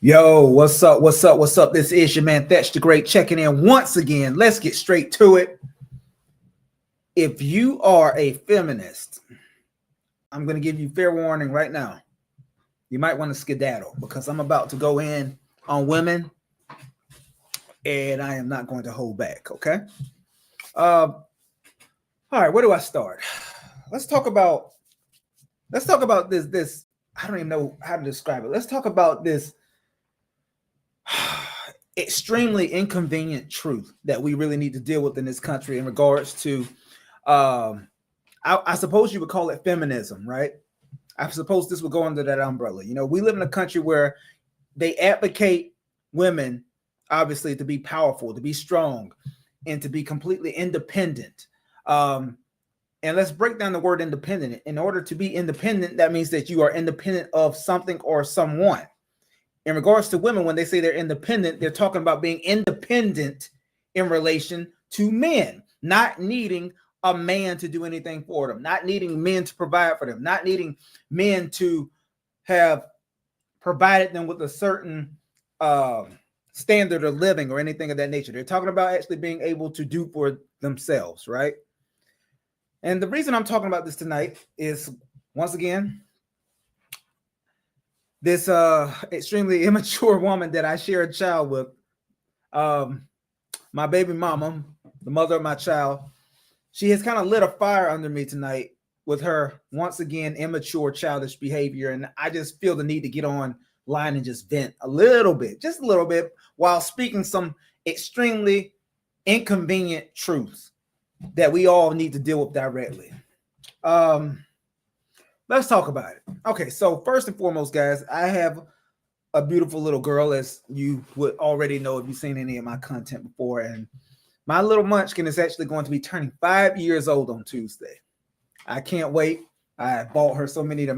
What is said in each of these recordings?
Yo, what's up? What's up? What's up? This is your man Thatch the Great checking in once again. Let's get straight to it. If you are a feminist, I'm going to give you fair warning right now. You might want to skedaddle because I'm about to go in on women and I am not going to hold back. Okay. All right. Where do I start? Let's talk about this. I don't even know how to describe it. Let's talk about this extremely inconvenient truth that we really need to deal with in this country in regards to I suppose you would call it feminism, right? I suppose this would go under that umbrella. You know, we live in a country where they advocate women obviously to be powerful, to be strong, and to be completely independent. And let's break down the word independent. In order to be independent, that means that you are independent of something or someone. In regards to women, when they say they're independent, they're talking about being independent in relation to men, not needing a man to do anything for them, not needing men to provide for them, not needing men to have provided them with a certain standard of living or anything of that nature. They're talking about actually being able to do for themselves, right? And the reason I'm talking about this tonight is, once again, this extremely immature woman that I share a child with, my baby mama, the mother of my child, she has kind of lit a fire under me tonight with her, once again, immature, childish behavior. And I just feel the need to get online and just vent a little bit, just a little bit, while speaking some extremely inconvenient truths that we all need to deal with directly. Let's talk about it. Okay, so first and foremost, guys, I have a beautiful little girl, as you would already know if you've seen any of my content before. And my little munchkin is actually going to be turning 5 years old on Tuesday. I can't wait. I bought her so many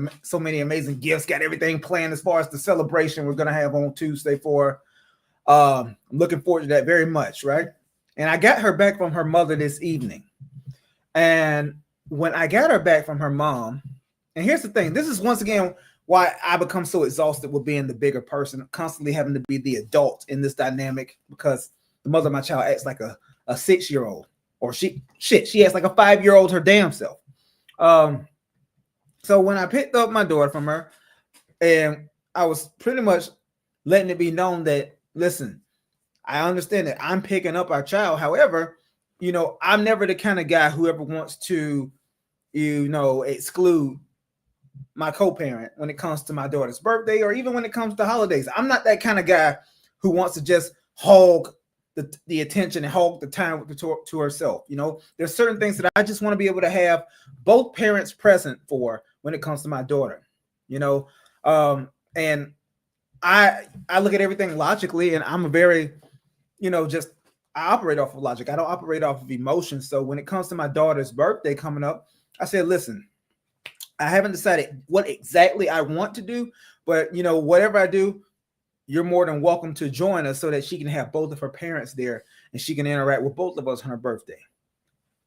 amazing gifts, got everything planned as far as the celebration we're going to have on Tuesday for. I'm looking forward to that very much, right? And I got her back from her mother this evening. And when I got her back from her mom, and here's the thing, this is once again why I become so exhausted with being the bigger person, constantly having to be the adult in this dynamic, because the mother of my child acts like a 6-year-old, or she acts like a 5-year-old her damn self. So when I picked up my daughter from her, and I was pretty much letting it be known that, listen, I understand that I'm picking up our child. However, you know, I'm never the kind of guy who ever wants to, you know, exclude my co-parent when it comes to my daughter's birthday, or even when it comes to holidays. I'm not that kind of guy who wants to just hog the attention and hog the time to herself. You know, there's certain things that I just want to be able to have both parents present for when it comes to my daughter, you know. And I look at everything logically, and I'm a very, you know, just I operate off of logic. I don't operate off of emotion. So when it comes to my daughter's birthday coming up, I said, listen, I haven't decided what exactly I want to do, but, you know, whatever I do, you're more than welcome to join us so that she can have both of her parents there and she can interact with both of us on her birthday.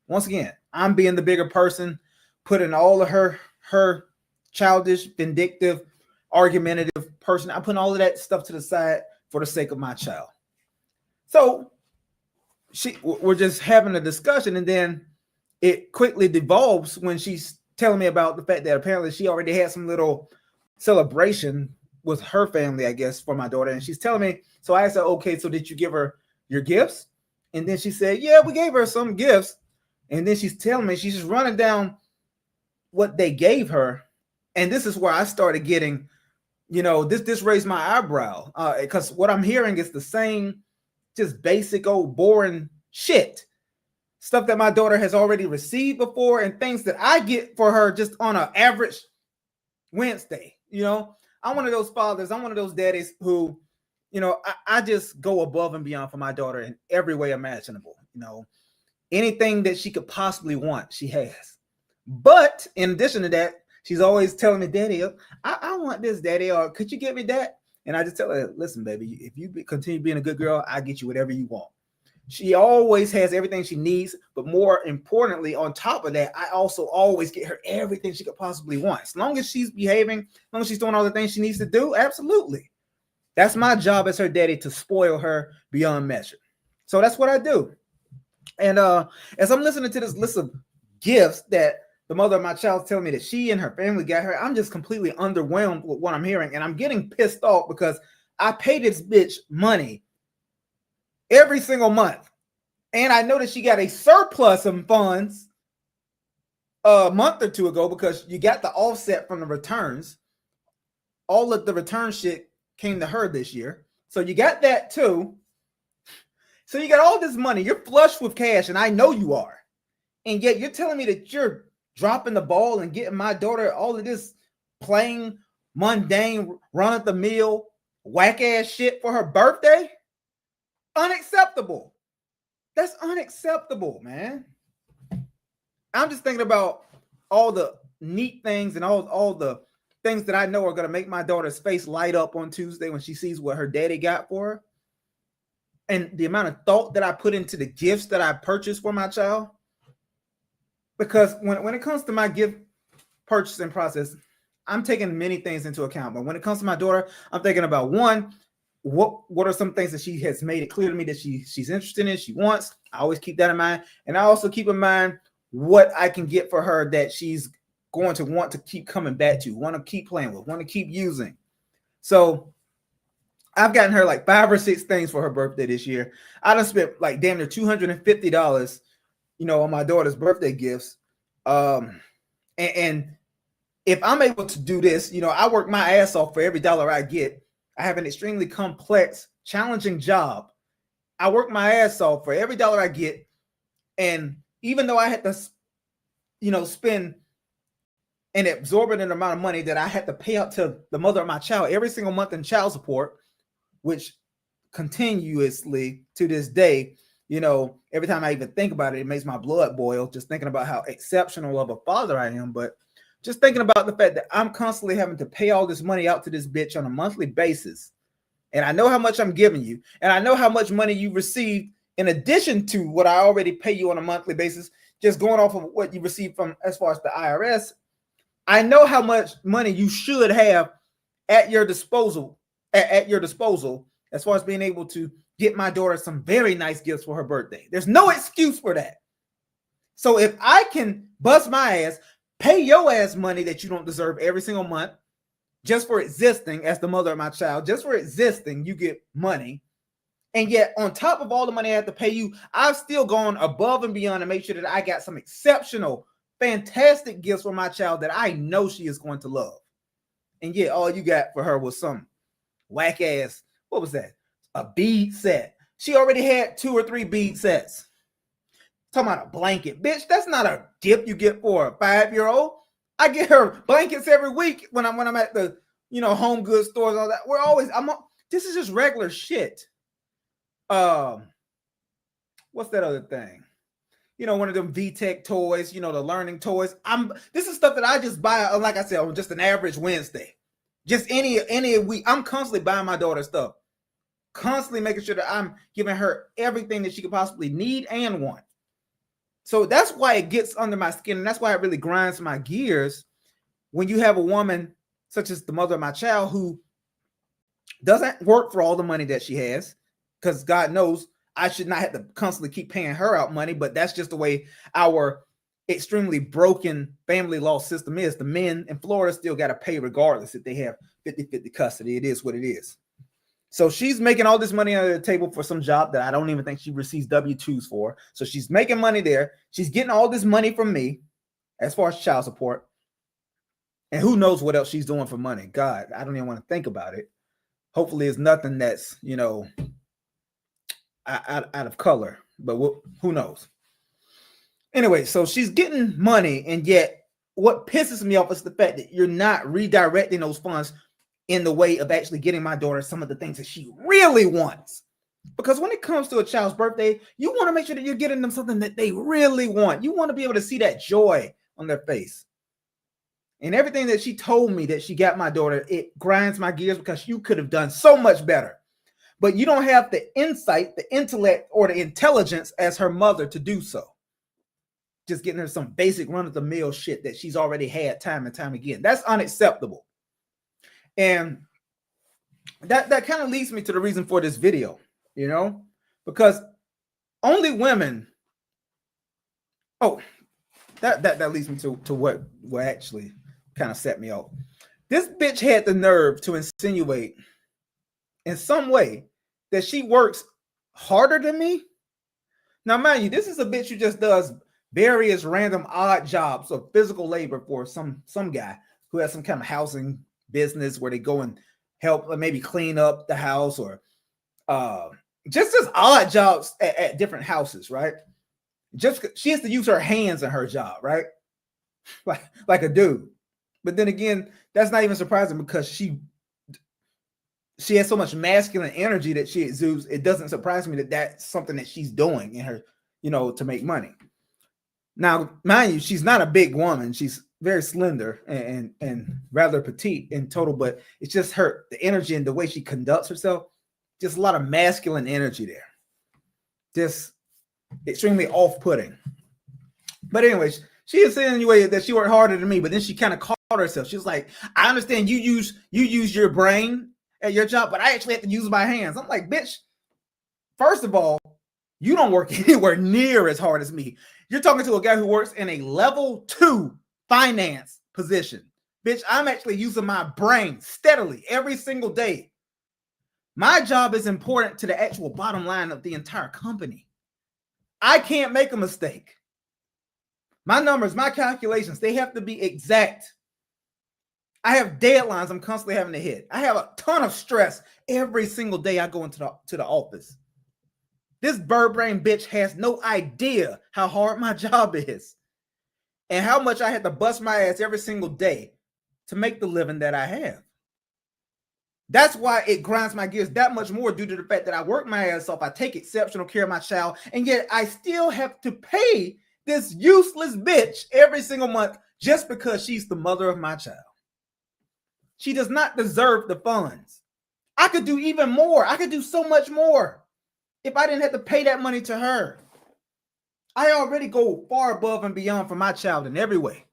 Once again, I'm being the bigger person, putting all of her childish, vindictive, argumentative person. I'm putting all of that stuff to the side for the sake of my child. So we're just having a discussion, and then it quickly devolves when she's telling me about the fact that apparently she already had some little celebration with her family, I guess, for my daughter. And she's telling me, so I said, okay, so did you give her your gifts? And then she said, yeah, we gave her some gifts. And then she's telling me, she's just running down what they gave her. And this is where I started getting, you know, this raised my eyebrow, because what I'm hearing is the same, just basic old boring shit. Stuff that my daughter has already received before, and things that I get for her just on an average Wednesday. You know, I'm one of those fathers, I'm one of those daddies who, you know, I just go above and beyond for my daughter in every way imaginable. You know, anything that she could possibly want, she has. But in addition to that, she's always telling me, Daddy, I want this, Daddy, or could you get me that? And I just tell her, listen, baby, if you continue being a good girl, I get you whatever you want. She always has everything she needs, but more importantly, on top of that, I also always get her everything she could possibly want. As long as she's behaving, as long as she's doing all the things she needs to do, absolutely. That's my job as her daddy, to spoil her beyond measure. So that's what I do. And as I'm listening to this list of gifts that the mother of my child telling me that she and her family got her, I'm just completely underwhelmed with what I'm hearing. And I'm getting pissed off because I pay this bitch money every single month. And I know that she got a surplus of funds a month or two ago because you got the offset from the returns. All of the return shit came to her this year. So you got that too. So you got all this money. You're flush with cash, and I know you are. And yet you're telling me that you're dropping the ball and getting my daughter all of this plain, mundane, run-of-the-mill, whack-ass shit for her birthday? Unacceptable. That's unacceptable, man. I'm just thinking about all the neat things and all the things that I know are going to make my daughter's face light up on Tuesday when she sees what her daddy got for her. And the amount of thought that I put into the gifts that I purchased for my child. Because when it comes to my gift purchasing process, I'm taking many things into account. But when it comes to my daughter, I'm thinking about, one, what are some things that she has made it clear to me that she's interested in, she wants. I always keep that in mind. And I also keep in mind what I can get for her that she's going to want to keep coming back to, want to keep playing with, want to keep using. So I've gotten her like 5 or 6 things for her birthday this year. I done spent like damn near $250, on my daughter's birthday gifts. And if I'm able to do this, I work my ass off for every dollar I get. I have an extremely complex, challenging job. I work my ass off for every dollar I get. And even though I had to, spend an exorbitant amount of money that I had to pay out to the mother of my child every single month in child support, which continuously to this day, every time I even think about it, it makes my blood boil just thinking about how exceptional of a father I am. But just thinking about the fact that I'm constantly having to pay all this money out to this bitch on a monthly basis. And I know how much I'm giving you. And I know how much money you received in addition to what I already pay you on a monthly basis, just going off of what you receive from as far as the IRS. I know how much money you should have at your disposal, as far as being able to get my daughter some very nice gifts for her birthday. There's no excuse for that. So if I can bust my ass, pay your ass money that you don't deserve every single month, just for existing as the mother of my child, just for existing, you get money. And yet on top of all the money I have to pay you, I've still gone above and beyond to make sure that I got some exceptional, fantastic gifts for my child that I know she is going to love. And yet all you got for her was some whack ass, what was that? A bead set. She already had 2 or 3 bead sets. Talking about a blanket. Bitch, that's not a gift you get for a 5-year-old. I get her blankets every week when I'm at the, home goods stores, all that. This is just regular shit. What's that other thing? One of them VTech toys, the learning toys. This is stuff that I just buy, like I said, on just an average Wednesday. Just any week. I'm constantly buying my daughter stuff. Constantly making sure that I'm giving her everything that she could possibly need and want. So that's why it gets under my skin, and that's why it really grinds my gears when you have a woman such as the mother of my child who doesn't work for all the money that she has, because God knows I should not have to constantly keep paying her out money, but that's just the way our extremely broken family law system is. The men in Florida still got to pay regardless if they have 50-50 custody. It is what it is. So she's making all this money under the table for some job that I don't even think she receives W-2s for. So she's making money there. She's getting all this money from me as far as child support. And who knows what else she's doing for money. God, I don't even want to think about it. Hopefully it's nothing that's, out of color. But who knows? Anyway, so she's getting money. And yet what pisses me off is the fact that you're not redirecting those funds in the way of actually getting my daughter some of the things that she really wants. Because when it comes to a child's birthday, you want to make sure that you're getting them something that they really want. You want to be able to see that joy on their face. And everything that she told me that she got my daughter, it grinds my gears because you could have done so much better. But you don't have the insight, the intellect, or the intelligence as her mother to do so. Just getting her some basic run-of-the-mill shit that she's already had time and time again. That's unacceptable. And that kind of leads me to the reason for this video, because only women. Oh, that leads me to what actually kind of set me off. This bitch had the nerve to insinuate in some way that she works harder than me. Now, mind you, this is a bitch who just does various random odd jobs of physical labor for some guy who has some kind of housing business where they go and help maybe clean up the house, or just as odd jobs at different houses, right? Just she has to use her hands in her job, right? Like a dude. But then again, that's not even surprising because she has so much masculine energy that she exudes. It doesn't surprise me that that's something that she's doing in her, to make money. Now, mind you, she's not a big woman. She's very slender and rather petite in total, but it's just the energy and the way she conducts herself, just a lot of masculine energy there. Just extremely off-putting. But anyways, she insinuated that she worked harder than me, but then she kind of caught herself. She was like, I understand you use your brain at your job, but I actually have to use my hands. I'm like, bitch, first of all, you don't work anywhere near as hard as me. You're talking to a guy who works in a level 2 finance position. Bitch, I'm actually using my brain steadily every single day. My job is important to the actual bottom line of the entire company. I can't make a mistake. My numbers, my calculations, they have to be exact. I have deadlines I'm constantly having to hit. I have a ton of stress every single day I go into the office. This bird brain bitch has no idea how hard my job is and how much I had to bust my ass every single day to make the living that I have. That's why it grinds my gears that much more, due to the fact that I work my ass off. I take exceptional care of my child, and yet I still have to pay this useless bitch every single month just because she's the mother of my child. She does not deserve the funds. I could do even more. I could do so much more if I didn't have to pay that money to her. I already go far above and beyond for my child in every way.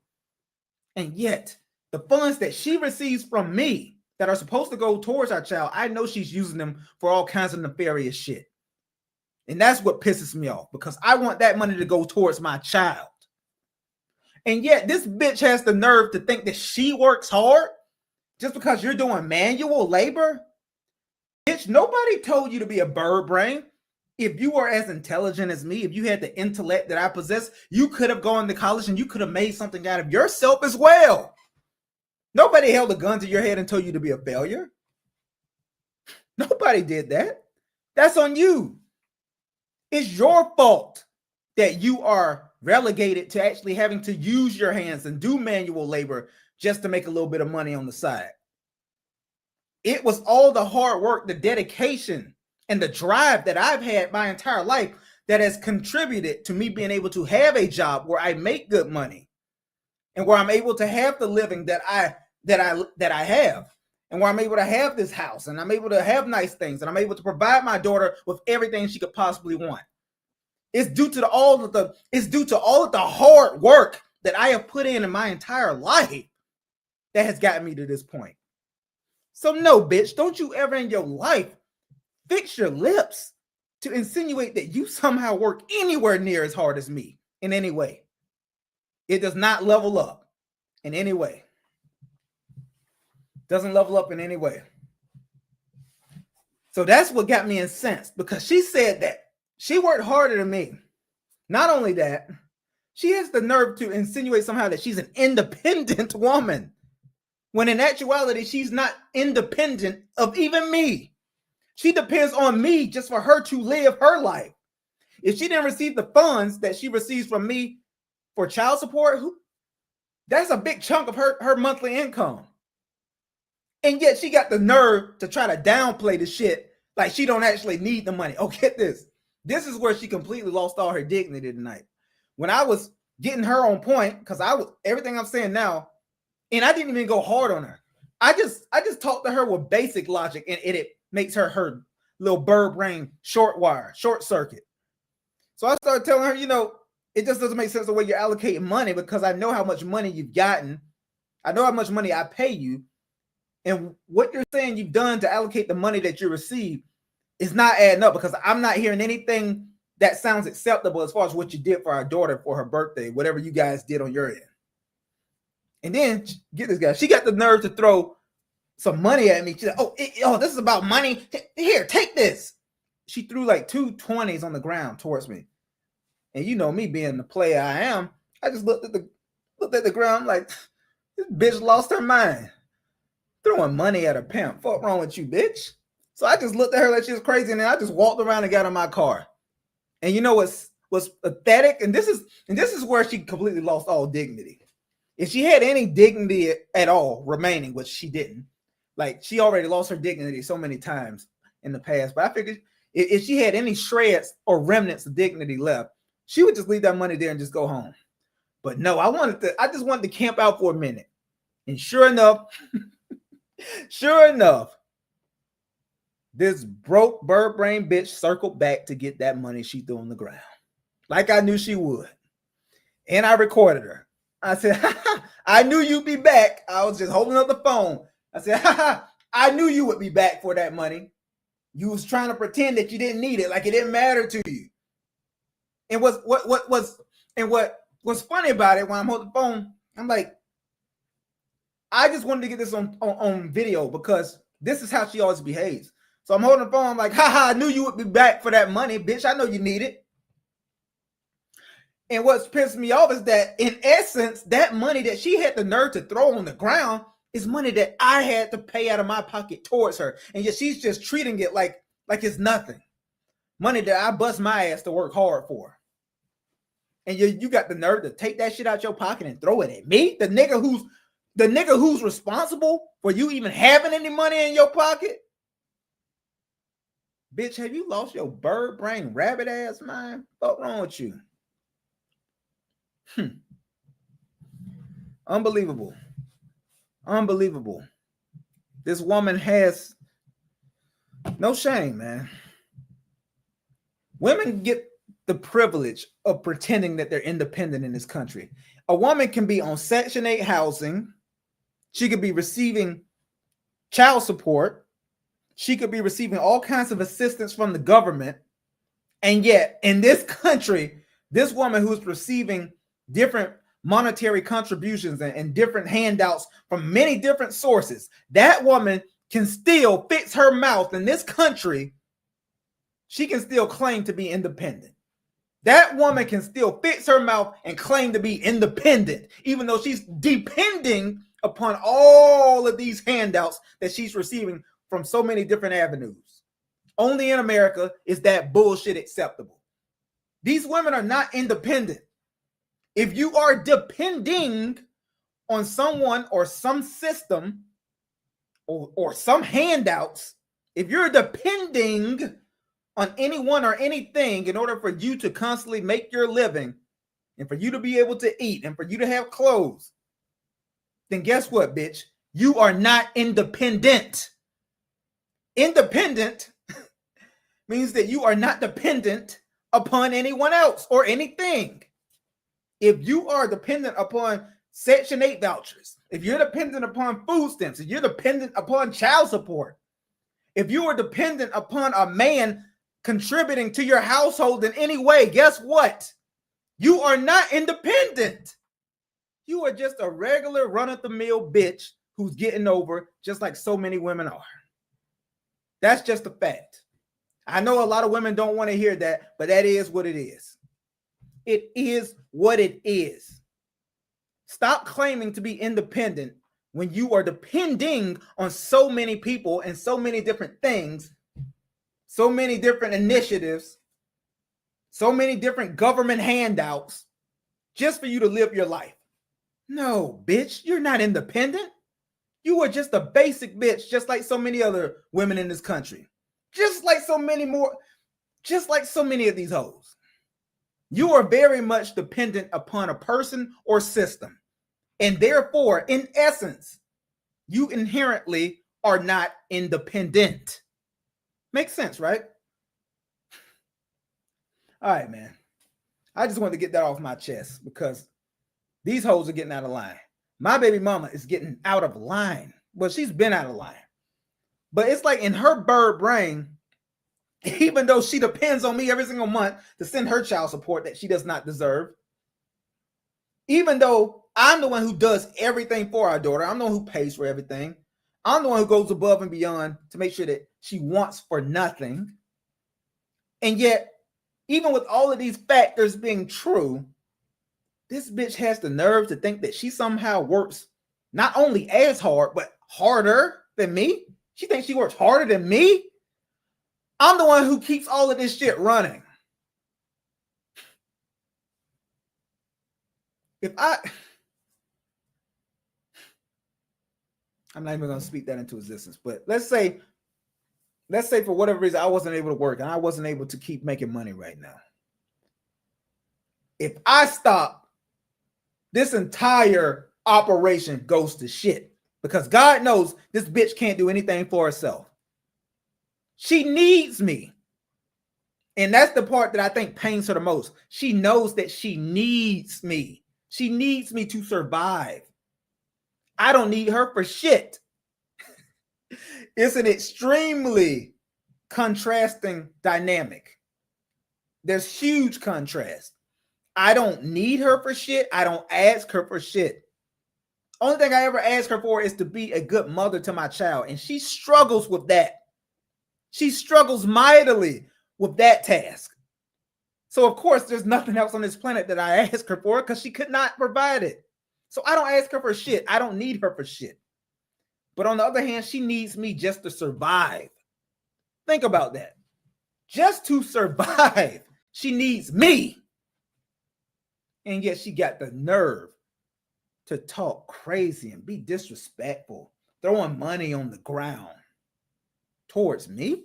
And yet, the funds that she receives from me that are supposed to go towards our child, I know she's using them for all kinds of nefarious shit. And that's what pisses me off, because I want that money to go towards my child. And yet, this bitch has the nerve to think that she works hard just because you're doing manual labor. Bitch, nobody told you to be a bird brain. If you were as intelligent as me, if you had the intellect that I possess, you could have gone to college and you could have made something out of yourself as well. Nobody held a gun to your head and told you to be a failure. Nobody did that. That's on you. It's your fault that you are relegated to actually having to use your hands and do manual labor just to make a little bit of money on the side. It was all the hard work, the dedication, and the drive that I've had my entire life that has contributed to me being able to have a job where I make good money and where I'm able to have the living that I have, and where I'm able to have this house and I'm able to have nice things and I'm able to provide my daughter with everything she could possibly want. It's due to all of the hard work that I have put in my entire life that has gotten me to this point. So no, bitch, don't you ever in your life fix your lips to insinuate that you somehow work anywhere near as hard as me in any way. It does not level up in any way. Doesn't level up in any way. So that's what got me incensed, because she said that she worked harder than me. Not only that, she has the nerve to insinuate somehow that she's an independent woman, when in actuality, she's not independent of even me. She depends on me just for her to live her life. If she didn't receive the funds that she receives from me for child support, that's a big chunk of her monthly income. And yet she got the nerve to try to downplay the shit like she don't actually need the money. Oh, get this. This is where she completely lost all her dignity tonight. When I was getting her on point, because everything I'm saying now, and I didn't even go hard on her. I just talked to her with basic logic, and it makes her little bird brain short circuit. So I started telling her, it just doesn't make sense the way you're allocating money, because I know how much money you've gotten. I know how much money I pay you. And what you're saying you've done to allocate the money that you receive is not adding up, because I'm not hearing anything that sounds acceptable as far as what you did for our daughter for her birthday, whatever you guys did on your end. And then get this guy. She got the nerve to throw some money at me. She's like, oh, this is about money. Here, take this. She threw like 2 20s on the ground towards me. And you know me being the player I am, I just looked at the ground like, this bitch lost her mind. Throwing money at a pimp. Fuck wrong with you, bitch? So I just looked at her like she was crazy, and then I just walked around and got in my car. And you know what's pathetic? And this is where she completely lost all dignity. If she had any dignity at all remaining, which she didn't, like she already lost her dignity so many times in the past. But I figured if she had any shreds or remnants of dignity left, she would just leave that money there and just go home. But no, I just wanted to camp out for a minute. And sure enough, this broke bird brain bitch circled back to get that money she threw on the ground. Like I knew she would. And I recorded her. I said, I knew you'd be back. I was just holding up the phone. I said, I knew you would be back for that money. You was trying to pretend that you didn't need it, like it didn't matter to you. And what's funny about it, when I'm holding the phone, I'm like, I just wanted to get this on video, because this is how she always behaves. So I'm holding the phone. I'm like, I knew you would be back for that money, bitch. I know you need it. And what's pissed me off is that, in essence, that money that she had the nerve to throw on the ground is money that I had to pay out of my pocket towards her. And yet she's just treating it like it's nothing. Money that I bust my ass to work hard for. And you got the nerve to take that shit out your pocket and throw it at me? The nigga who's responsible for you even having any money in your pocket? Bitch, have you lost your bird brain rabbit ass mind? What's wrong with you? Unbelievable. This woman has no shame, man. Women get the privilege of pretending that they're independent in this country. A woman can be on Section 8 housing. She could be receiving child support. She could be receiving all kinds of assistance from the government. And yet, in this country, this woman who's receiving different monetary contributions and different handouts from many different sources, that woman can still fix her mouth in this country. She can still claim to be independent. That woman can still fix her mouth and claim to be independent, even though she's depending upon all of these handouts that she's receiving from so many different avenues. Only in America is that bullshit acceptable. These women are not independent. If you are depending on someone or some system or some handouts, if you're depending on anyone or anything in order for you to constantly make your living and for you to be able to eat and for you to have clothes, then guess what, bitch? You are not independent. Independent means that you are not dependent upon anyone else or anything. If you are dependent upon Section 8 vouchers, if you're dependent upon food stamps, if you're dependent upon child support, if you are dependent upon a man contributing to your household in any way, guess what? You are not independent. You are just a regular run-of-the-mill bitch who's getting over just like so many women are. That's just a fact. I know a lot of women don't want to hear that, but that is what it is. It is what it is. Stop claiming to be independent when you are depending on so many people and so many different things, so many different initiatives, so many different government handouts just for you to live your life. No, bitch, you're not independent. You are just a basic bitch, just like so many other women in this country. Just like so many of these hoes. You are very much dependent upon a person or system. And therefore, in essence, you inherently are not independent. Makes sense, right? All right, man. I just wanted to get that off my chest because these hoes are getting out of line. My baby mama is getting out of line. Well, she's been out of line. But it's like in her bird brain, even though she depends on me every single month to send her child support that she does not deserve, even though I'm the one who does everything for our daughter, I'm the one who pays for everything, I'm the one who goes above and beyond to make sure that she wants for nothing. And yet, even with all of these factors being true, this bitch has the nerve to think that she somehow works not only as hard, but harder than me. She thinks she works harder than me. I'm the one who keeps all of this shit running. I'm not even going to speak that into existence, but let's say for whatever reason, I wasn't able to work and I wasn't able to keep making money right now. If I stop, this entire operation goes to shit because God knows this bitch can't do anything for herself. She needs me. And that's the part that I think pains her the most. She knows that she needs me. She needs me to survive. I don't need her for shit. It's an extremely contrasting dynamic. There's huge contrast. I don't need her for shit. I don't ask her for shit. Only thing I ever ask her for is to be a good mother to my child. And she struggles with that. She struggles mightily with that task. So, of course, there's nothing else on this planet that I ask her for because she could not provide it. So I don't ask her for shit. I don't need her for shit. But on the other hand, she needs me just to survive. Think about that. Just to survive, she needs me. And yet she got the nerve to talk crazy and be disrespectful, throwing money on the ground towards me.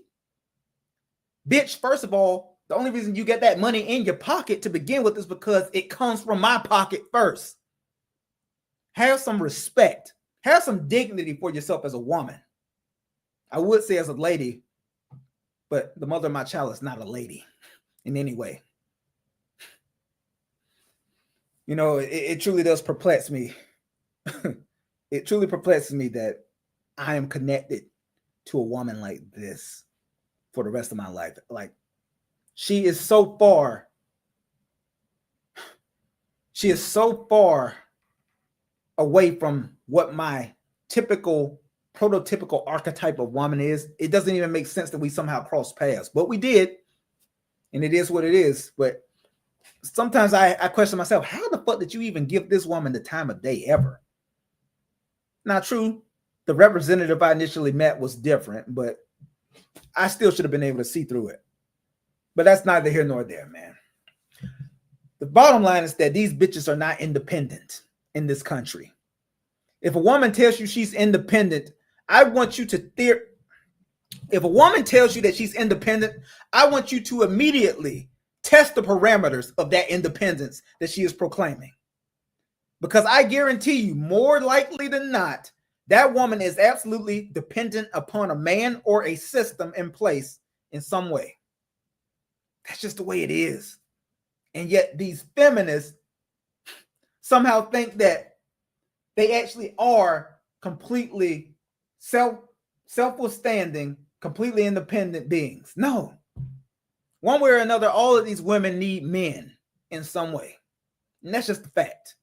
Bitch, first of all, the only reason you get that money in your pocket to begin with is because it comes from my pocket first. Have some respect. Have some dignity for yourself as a woman. I would say as a lady, but the mother of my child is not a lady in any way. You know, it truly does perplex me. It truly perplexes me that I am connected to a woman like this for the rest of my life. Like, she is so far away from what my prototypical archetype of woman is. It doesn't even make sense that we somehow cross paths, but we did, and it is what it is. But sometimes I question myself, how the fuck did you even give this woman the time of day ever? Not true. The representative I initially met was different, but I still should have been able to see through it. But that's neither here nor there, man. The bottom line is that these bitches are not independent in this country. If a woman tells you she's independent, I want you to if a woman tells you that she's independent, I want you to immediately test the parameters of that independence that she is proclaiming. Because I guarantee you, more likely than not, that woman is absolutely dependent upon a man or a system in place in some way. That's just the way it is. And yet these feminists somehow think that they actually are completely self-withstanding, completely independent beings. No. One way or another, all of these women need men in some way. And that's just the fact.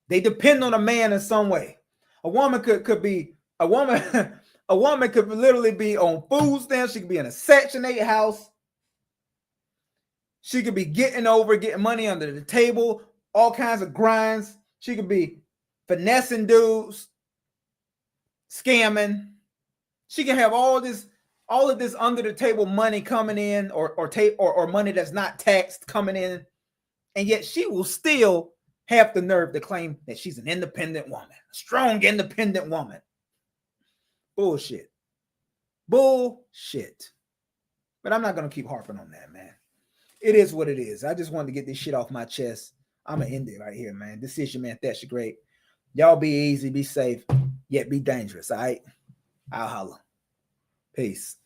They depend on a man in some way. A woman could be a woman. A woman could literally be on food stamps. She could be in a Section 8 house. She could be getting money under the table, all kinds of grinds. She could be finessing dudes, scamming. She can have all of this under the table money coming in, or money that's not taxed coming in, and yet she will still have the nerve to claim that she's an independent woman, a strong independent woman. Bullshit. Bullshit. But I'm not going to keep harping on that, man. It is what it is. I just wanted to get this shit off my chest. I'm going to end it right here, man. This is your man, Thatcher Great. Y'all be easy, be safe, yet be dangerous, all right? I'll holla. Peace.